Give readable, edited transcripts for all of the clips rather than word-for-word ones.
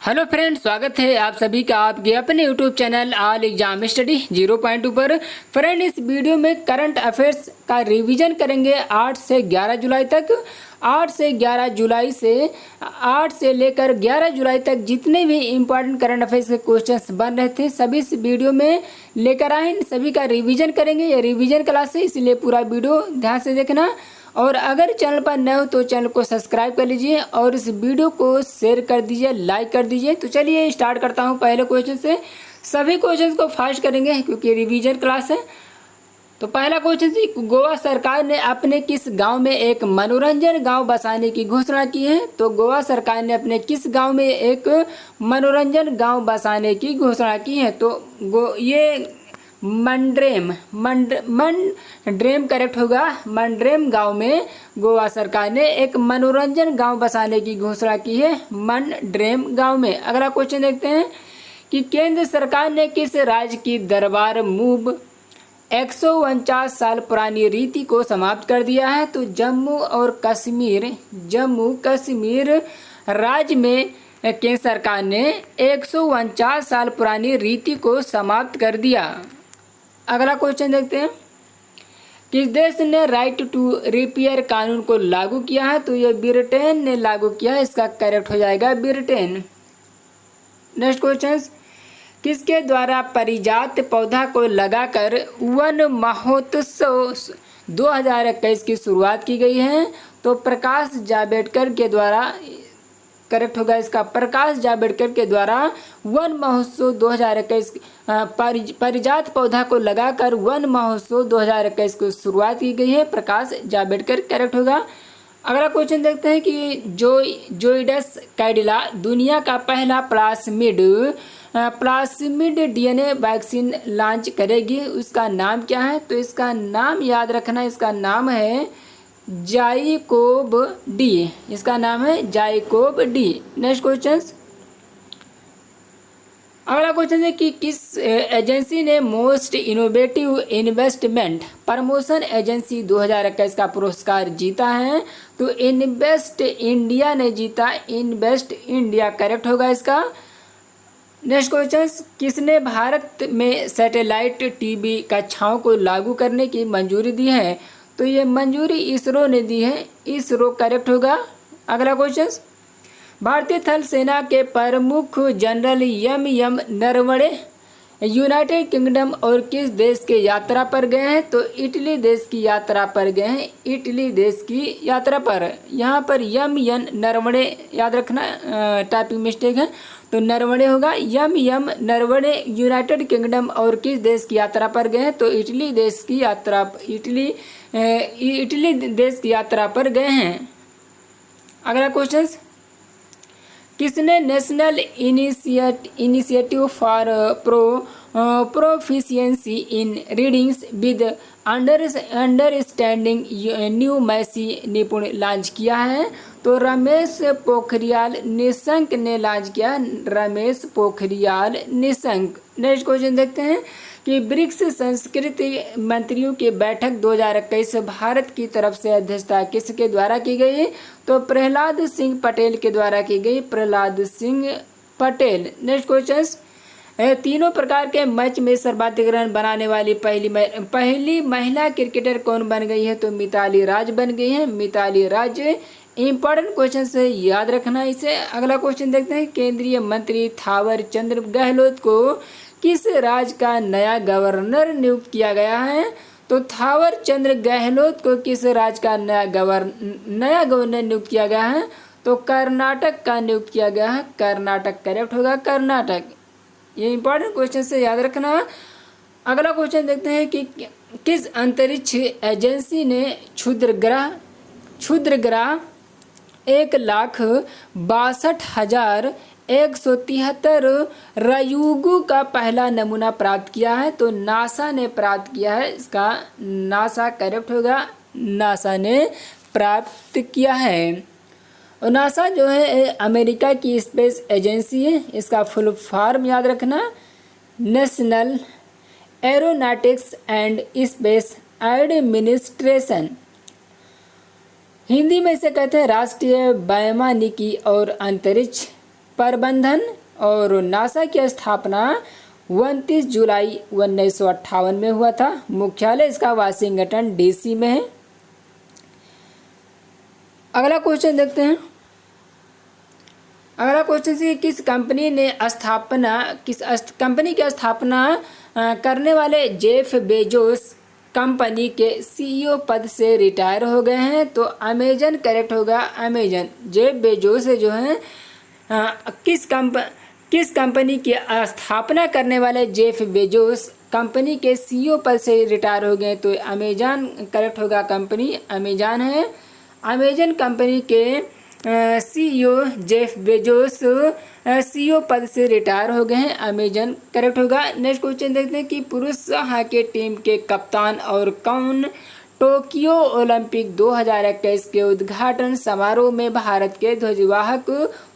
Hello friend, स्वागत है आप सभी का आपके अपने YouTube channel all exam study 0.2 पर। फ्रेंड, इस वीडियो में करंट अफेयर्स का रिवीजन करेंगे 8 से 11 जुलाई तक। 8 से लेकर 11 जुलाई तक जितने भी इम्पोर्टेंट करंट अफेयर्स के क्वेश्चंस बन रहे थे सभी इस वीडियो में लेकर आए, सभी का रिवीजन करेंगे। ये रिवीजन क्लास है, इसलिए पूरा वीडियो ध्यान से देखना। और अगर चैनल पर नए हो तो चैनल को सब्सक्राइब कर लीजिए और इस वीडियो को शेयर कर दीजिए, लाइक कर दीजिए। तो चलिए स्टार्ट करता हूँ पहले क्वेश्चन से। सभी क्वेश्चंस को फास्ट करेंगे क्योंकि रिवीजन क्लास है। तो पहला क्वेश्चन जी, गोवा सरकार ने अपने किस गांव में एक मनोरंजन गांव बसाने की घोषणा की है? तो गोवा सरकार ने अपने किस गांव में एक मनोरंजन गांव बसाने की घोषणा की है? तो ये मंड्रेम करेक्ट होगा। मंड्रेम गांव में गोवा सरकार ने एक मनोरंजन गांव बसाने की घोषणा की है, मंड्रेम गांव में। अगला क्वेश्चन देखते हैं कि केंद्र सरकार ने किस राज्य की दरबार मूव 149 साल पुरानी रीति को समाप्त कर दिया है? तो जम्मू कश्मीर राज्य में केंद्र सरकार ने 149 साल पुरानी रीति को समाप्त कर दिया। अगला क्वेश्चन देखते हैं, किस देश ने राइट टू रिपेयर कानून को लागू किया है? तो ये ब्रिटेन ने लागू किया है, इसका करेक्ट हो जाएगा ब्रिटेन। नेक्स्ट क्वेश्चन, किसके द्वारा परिजात पौधा को लगाकर वन महोत्सव 2021 की शुरुआत की गई है? तो प्रकाश जावड़ेकर के द्वारा करेक्ट होगा इसका। प्रकाश जावड़ेकर के द्वारा वन महोत्सव 2021 परिजात पौधा को लगाकर वन महोत्सव 2021 की शुरुआत की गई है, प्रकाश जावड़ेकर करेक्ट होगा। अगला क्वेश्चन देखते हैं कि जोइडस कैडिला दुनिया का पहला प्लास्मिड डीएनए वैक्सीन लॉन्च करेगी, उसका नाम क्या है? तो इसका नाम याद रखना, इसका नाम है जाइकोब डी। इसका नाम है जाइकोब डी। नेक्स्ट क्वेश्चन, अगला क्वेश्चन है कि किस एजेंसी ने most innovative investment promotion agency 2021 का पुरस्कार जीता है? तो इन्वेस्ट इंडिया ने जीता, इन्वेस्ट इंडिया करेक्ट होगा इसका। नेक्स्ट क्वेश्चन, किसने भारत में सैटेलाइट टीवी कक्षाओं को लागू करने की मंजूरी दी है? तो ये मंजूरी इसरो ने दी है, इसरो करेक्ट होगा। अगला क्वेश्चन, भारतीय थल सेना के प्रमुख general M Naravane United Kingdom और किस देश के यात्रा पर गए हैं? तो इटली देश की यात्रा पर गए हैं, इटली देश की यात्रा पर। यहाँ पर एम नरवणे याद रखना, टाइपिंग मिस्टेक है, तो नरवणे होगा। एम नरवणे यूनाइटेड किंगडम और किस देश की यात्रा पर गए हैं? तो इटली देश की यात्रा पर गए हैं। अगला क्वेश्चन, किसने national initiative for proficiency in readings with understanding numeracy NIPUN launch किया है? तो रमेश पोखरियाल निशंक ने लॉन्च किया, रमेश पोखरियाल निशंक। नेक्स्ट क्वेश्चन देखते हैं कि ब्रिक्स संस्कृति मंत्रियों की बैठक 2021 भारत की तरफ से अध्यक्षता किसके द्वारा की गई? तो प्रहलाद सिंह पटेल के द्वारा की गई, प्रहलाद सिंह पटेल। नेक्स्ट क्वेश्चन, तीनों प्रकार के मैच में सर्वाधिक रन बनाने वाली पहली महिला क्रिकेटर कौन बन गई है? तो मिताली राज बन गई है, मिताली राज। इंपॉर्टेंट क्वेश्चन से याद रखना इसे। अगला क्वेश्चन देखते हैं, केंद्रीय मंत्री थावर चंद गहलोत को किस राज्य का नया गवर्नर नियुक्त किया गया है? तो थावर चंद गहलोत को किस राज्य का नया गवर्नर नियुक्त किया गया है? तो कर्नाटक का नियुक्त किया गया है, कर्नाटक करेक्ट होगा, कर्नाटक। ये इंपॉर्टेंट क्वेश्चन से याद रखना। अगला क्वेश्चन देखते हैं कि किस अंतरिक्ष एजेंसी ने क्षुद्रग्रह 1,62,173 रयुगु का पहला नमूना प्राप्त किया है? तो नासा ने प्राप्त किया है, इसका नासा करेक्ट होगा, नासा ने प्राप्त किया है। और नासा जो है अमेरिका की स्पेस एजेंसी है, इसका फुल फॉर्म याद रखना, national aeronautics and space administration. Hindi में इसे कहते हैं राष्ट्रीय वैमानिकी और अंतरिक्ष प्रबंधन और नासा की स्थापना 29 जुलाई 1958 में हुआ था। मुख्यालय इसका वाशिंगटन डीसी में है। अगला क्वेश्चन देखते हैं। अगला क्वेश्चन से किस कंपनी की स्थापना करने वाले जेफ बेजोस कंपनी के सीईओ पद से रिटायर हो गए हैं? तो अमेजन करेक्ट होगा। अमेजन जेफ बेजोस जो हैं किस कंपनी की स्थापना करने वाले जेफ बेजोस कंपनी के सीईओ पद से रिटायर हो गए? तो अमेजन करेक्ट होगा। कंपनी अमेजन है। अमेजन कंपनी के सीईओ जेफ बेजोस सीईओ पद से रिटायर हो गए हैं। अमेजन करेक्ट होगा। नेक्स्ट क्वेश्चन देखते हैं कि पुरुष हॉकी टीम के कप्तान और कौन टोक्यो ओलंपिक 2021 के उद्घाटन समारोह में भारत के ध्वजवाहक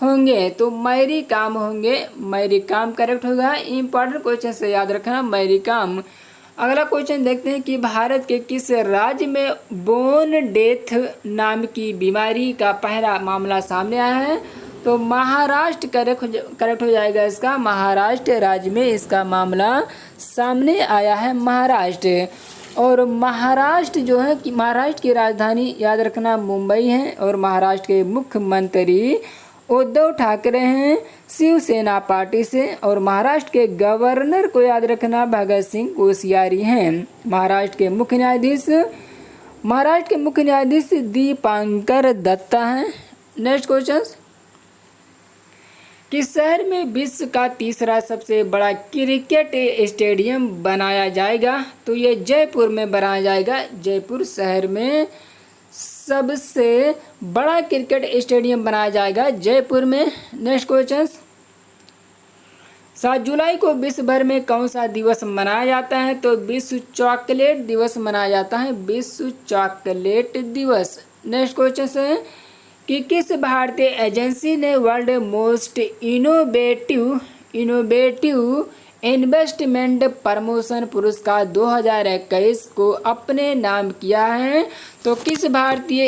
होंगे? तो मैरी कॉम होंगे। मैरी कॉम करेक्ट होगा। इंपॉर्टेंट क्वेश्चन से याद रखना मैरी कॉम। अगला क्वेश्चन देखते हैं कि भारत के किस राज्य में बोन डेथ नाम की बीमारी का पहला मामला सामने आया है? तो महाराष्ट्र करेक्ट हो जाएगा इसका। महाराष्ट्र राज्य में इसका मामला सामने आया है। महाराष्ट्र और महाराष्ट्र जो है कि महाराष्ट्र की राजधानी याद रखना मुंबई है और महाराष्ट्र के मुख्यमंत्री उद्धव ठाकरे हैं शिवसेना पार्टी से और महाराष्ट्र के गवर्नर को याद रखना भगत सिंह कोश्यारी हैं। महाराष्ट्र के मुख्य न्यायाधीश दीपांकर दत्ता हैं। नेक्स्ट क्वेश्चन, किस शहर में विश्व का तीसरा सबसे बड़ा क्रिकेट स्टेडियम बनाया जाएगा? तो ये जयपुर में बनाया जाएगा। जयपुर शहर में सबसे बड़ा क्रिकेट स्टेडियम बनाया जाएगा जयपुर में। नेक्स्ट क्वेश्चन, 7 जुलाई को विश्व भर में कौन सा दिवस मनाया जाता है? तो विश्व चॉकलेट दिवस मनाया जाता है। विश्व चॉकलेट दिवस। नेक्स्ट क्वेश्चन है कि किस भारतीय एजेंसी ने world most innovative investment promotion पुरस्कार 2021 को अपने नाम किया है? तो किस भारतीय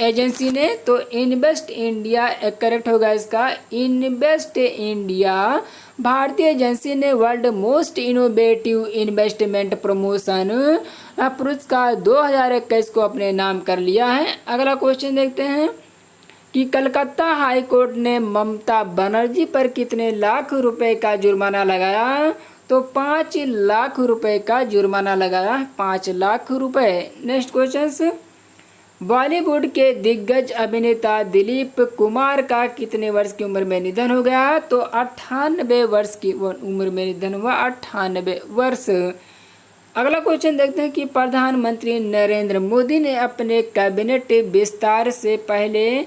एजेंसी ने? तो इन्वेस्ट इंडिया करेक्ट होगा इसका। इन्वेस्ट इंडिया भारतीय एजेंसी ने world most innovative investment promotion पुरस्कार 2021 को अपने नाम कर लिया है। अगला क्वेश्चन देखते हैं कि कलकत्ता हाई कोर्ट ने ममता बनर्जी पर कितने लाख रुपए का जुर्माना लगाया? तो 5 लाख रुपए का जुर्माना लगाया। 5 लाख रुपए। नेक्स्ट क्वेश्चन, बॉलीवुड के दिग्गज अभिनेता दिलीप कुमार का कितने वर्ष की उम्र में निधन हो गया? तो 98 वर्ष की उम्र में निधन हुआ। 98 वर्ष। अगला क्वेश्चन देखते हैं कि प्रधानमंत्री नरेंद्र मोदी ने अपने कैबिनेट विस्तार से पहले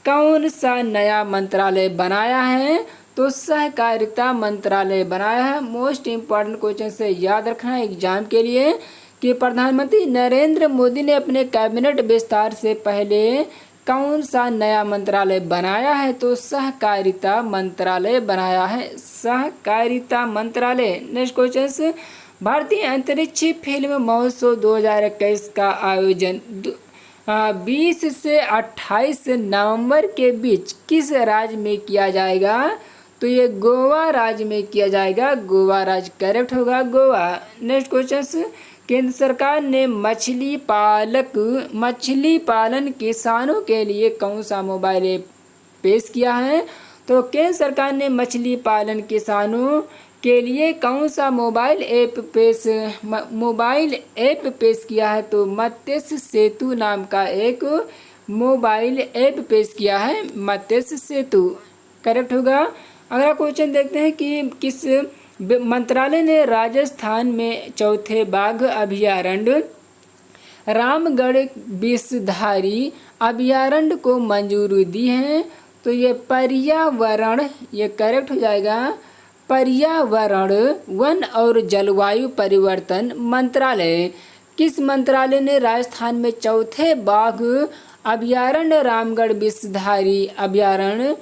कौन सा नया मंत्रालय बनाया है? तो सहकारिता मंत्रालय बनाया है। मोस्ट इम्पॉर्टेंट क्वेश्चन से याद रखना है एग्जाम के लिए कि प्रधानमंत्री नरेंद्र मोदी ने अपने कैबिनेट विस्तार से पहले कौन सा नया मंत्रालय बनाया है? तो सहकारिता मंत्रालय बनाया है। सहकारिता मंत्रालय। नेक्स्ट क्वेश्चन, भारतीय अंतरिक्ष फिल्म महोत्सव 2021 का आयोजन 20 से 28 नवंबर के बीच किस राज्य में किया जाएगा? तो ये गोवा राज्य में किया जाएगा। गोवा राज्य करेक्ट होगा। गोवा। नेक्स्ट क्वेश्चन, केंद्र सरकार ने मछली पालन किसानों के लिए कौन सा मोबाइल ऐप पेश किया है? तो केंद्र सरकार ने मछली पालन किसानों के लिए कौन सा मोबाइल ऐप पेश किया है? तो मत्स्य सेतु नाम का एक मोबाइल ऐप पेश किया है। मत्स्य सेतु करेक्ट होगा। अगला क्वेश्चन देखते हैं कि किस मंत्रालय ने राजस्थान में चौथे बाघ अभयारण्य रामगढ़ विषधारी अभयारण्य को मंजूरी दी है? तो ये पर्यावरण, ये करेक्ट हो जाएगा। पर्यावरण, वन और जलवायु परिवर्तन मंत्रालय। किस मंत्रालय ने राजस्थान में चौथे बाघ अभयारण्य रामगढ़ विषधारी अभयारण्य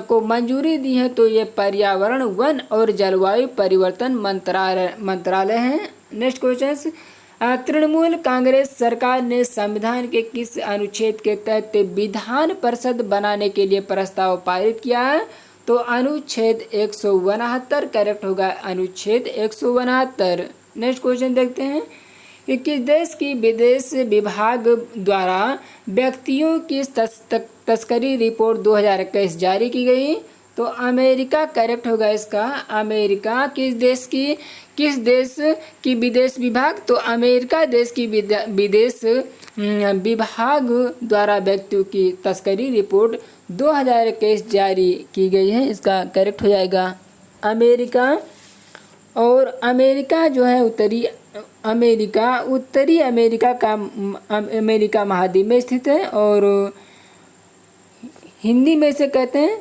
को मंजूरी दी है? तो ये पर्यावरण, वन और जलवायु परिवर्तन मंत्रालय है। नेक्स्ट क्वेश्चन, तृणमूल कांग्रेस सरकार ने संविधान के किस अनुच्छेद के तहत विधान परिषद बनाने के लिए प्रस्ताव पारित किया है? तो अनुच्छेद 169 करेक्ट होगा, अनुच्छेद 169। नेक्स्ट क्वेश्चन देखते हैं कि किस देश की विदेश विभाग द्वारा व्यक्तियों की तस्करी रिपोर्ट 2021 जारी की गई? तो अमेरिका करेक्ट होगा इसका, अमेरिका। किस देश की विदेश विभाग? तो अमेरिका देश की विदेश विभाग द्वारा व्यक्तियों की तस्करी रिपोर्ट 2021 जारी की गई है, इसका करेक्ट हो जाएगा अमेरिका। और अमेरिका जो है उत्तरी अमेरिका महाद्वीप में स्थित है और हिंदी में इसे कहते हैं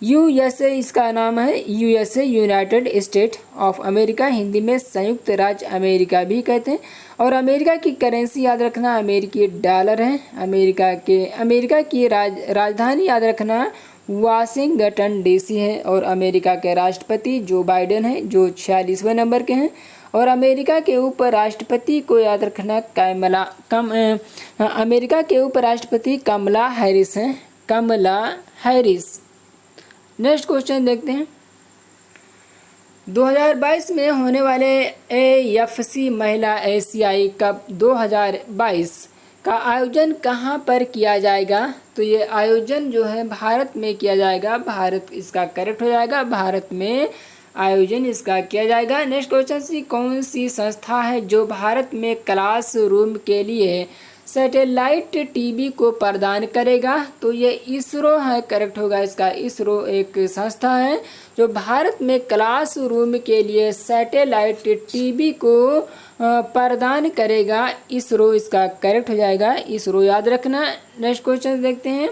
यूएसए, इसका नाम है USA, United state of America. Hindi में संयुक्त राज्य अमेरिका भी कहते हैं। और अमेरिका की करेंसी याद रखना अमेरिकी डॉलर है। अमेरिका की राजधानी याद रखना वाशिंगटन डीसी है। और अमेरिका के राष्ट्रपति जो बाइडेन है, जो 46वें नंबर के हैं। और अमेरिका के उपराष्ट्रपति को याद रखना अमेरिका के उपराष्ट्रपति कमला हैरिस हैं, कमला हैरिस। नेक्स्ट क्वेश्चन देखते हैं 2022 में होने वाले AFC महिला एशियाई कप 2022 का आयोजन कहां पर किया जाएगा? तो ये आयोजन जो है भारत में किया जाएगा, भारत इसका करेक्ट हो जाएगा, भारत में आयोजन इसका किया जाएगा। नेक्स्ट क्वेश्चन कौन सी संस्था है जो भारत में क्लासरूम के लिए सैटेलाइट टीवी को प्रदान करेगा? तो ये इसरो है, करेक्ट होगा इसका, इसरो एक संस्था है जो भारत में क्लासरूम के लिए सैटेलाइट टीवी को प्रदान करेगा, इसरो इसका करेक्ट हो जाएगा, इसरो याद रखना। नेक्स्ट क्वेश्चन देखते हैं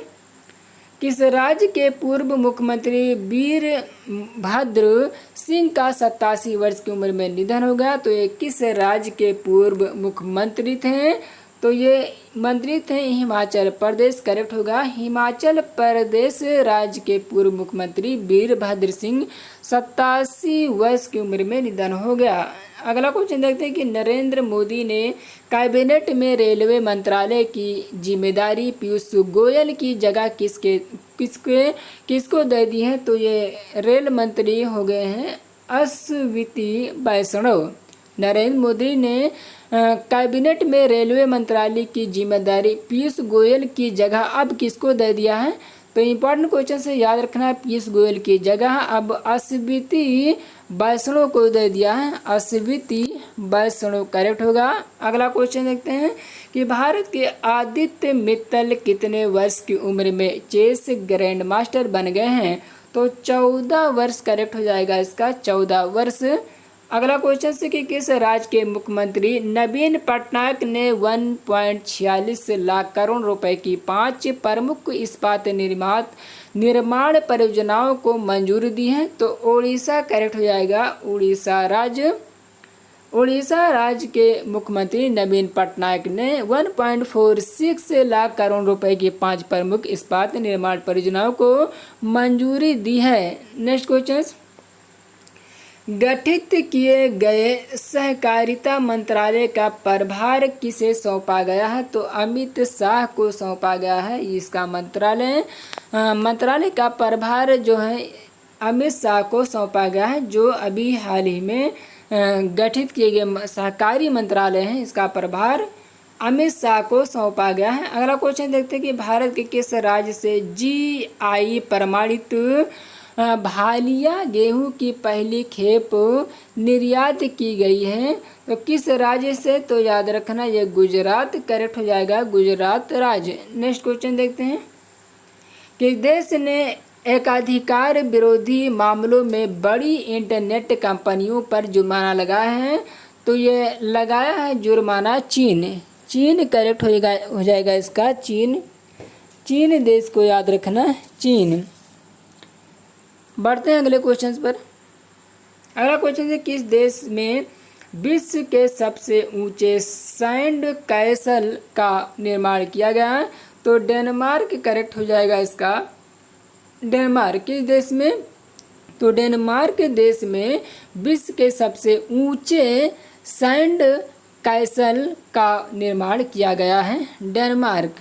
किस राज्य के पूर्व मुख्यमंत्री वीरभद्र सिंह का 87 वर्ष की उम्र में निधन हो गया? तो ये किस राज्य के पूर्व मुख्यमंत्री थे? तो ये मंत्री थे हिमाचल प्रदेश, करेक्ट होगा, हिमाचल प्रदेश राज्य के पूर्व मुख्यमंत्री वीरभद्र सिंह 87 वर्ष की उम्र में निधन हो गया। अगला क्वेश्चन देखते हैं कि नरेंद्र मोदी ने कैबिनेट में रेलवे मंत्रालय की जिम्मेदारी पीयूष गोयल की जगह किसको दे दी है? तो ये रेल मंत्री हो गए हैं अश्विनी वैष्णव। नरेंद्र मोदी ने कैबिनेट में रेलवे मंत्रालय की जिम्मेदारी पीयूष गोयल की जगह अब किसको दे दिया है? तो इम्पोर्टेंट क्वेश्चन से याद रखना है, पीयूष गोयल की जगह अब अश्विनी वैष्णव को दे दिया है, अश्विनी वैष्णव करेक्ट होगा। अगला क्वेश्चन देखते हैं कि भारत के आदित्य मित्तल कितने वर्ष की उम्र में चेस ग्रैंड मास्टर बन गए हैं? तो 14 वर्ष करेक्ट हो जाएगा इसका, 14 वर्ष। अगला क्वेश्चन से कि किस राज्य के मुख्यमंत्री नवीन पटनायक ने 1.46 लाख करोड़ रुपए की 5 प्रमुख इस्पात निर्माण परियोजनाओं को मंजूरी दी है? तो ओडिशा करेक्ट हो जाएगा, उड़ीसा राज्य के मुख्यमंत्री नवीन पटनायक ने 1.46 लाख करोड़ रुपए की 5 प्रमुख इस्पात निर्माण परियोजनाओं को मंजूरी दी है। नेक्स्ट क्वेश्चन गठित किए गए सहकारिता मंत्रालय का प्रभार किसे सौंपा गया है? तो अमित शाह को सौंपा गया है इसका मंत्रालय का प्रभार जो है अमित शाह को सौंपा गया है, जो अभी हाल ही में गठित किए गए सहकारी मंत्रालय हैं, इसका प्रभार अमित शाह को सौंपा गया है। अगला क्वेश्चन देखते हैं कि भारत के किस राज्य से GI प्रमाणित भालिया गेहूं की पहली खेप निर्यात की गई है? तो किस राज्य से? तो याद रखना ये गुजरात करेक्ट हो जाएगा, गुजरात राज्य। नेक्स्ट क्वेश्चन देखते हैं कि देश ने एकाधिकार विरोधी मामलों में बड़ी इंटरनेट कंपनियों पर जुर्माना लगाया है? तो ये लगाया है जुर्माना चीन करेक्ट हो जाएगा इसका, चीन देश को याद रखना, चीन। बढ़ते हैं अगले क्वेश्चन पर। अगला क्वेश्चन है किस देश में विश्व के सबसे ऊंचे सैंड कैसल का निर्माण किया गया है? तो डेनमार्क करेक्ट हो जाएगा इसका, डेनमार्क। किस देश में? तो डेनमार्क देश में विश्व के सबसे ऊंचे सैंड कैसल का निर्माण किया गया है, डेनमार्क।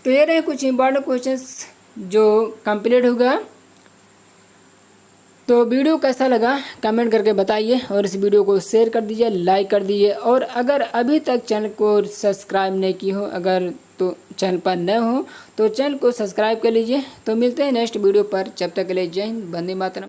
तो ये रहे कुछ इंपॉर्टेंट क्वेश्चंस जो कंप्लीट होगा। तो वीडियो कैसा लगा कमेंट करके बताइए और इस वीडियो को शेयर कर दीजिए, लाइक कर दीजिए। और अगर अभी तक चैनल को सब्सक्राइब नहीं की हो, अगर तो चैनल पर नए हो तो चैनल को सब्सक्राइब कर लीजिए। तो मिलते हैं नेक्स्ट वीडियो पर, जब तक के लिए जय हिंद, वंदे मातरम।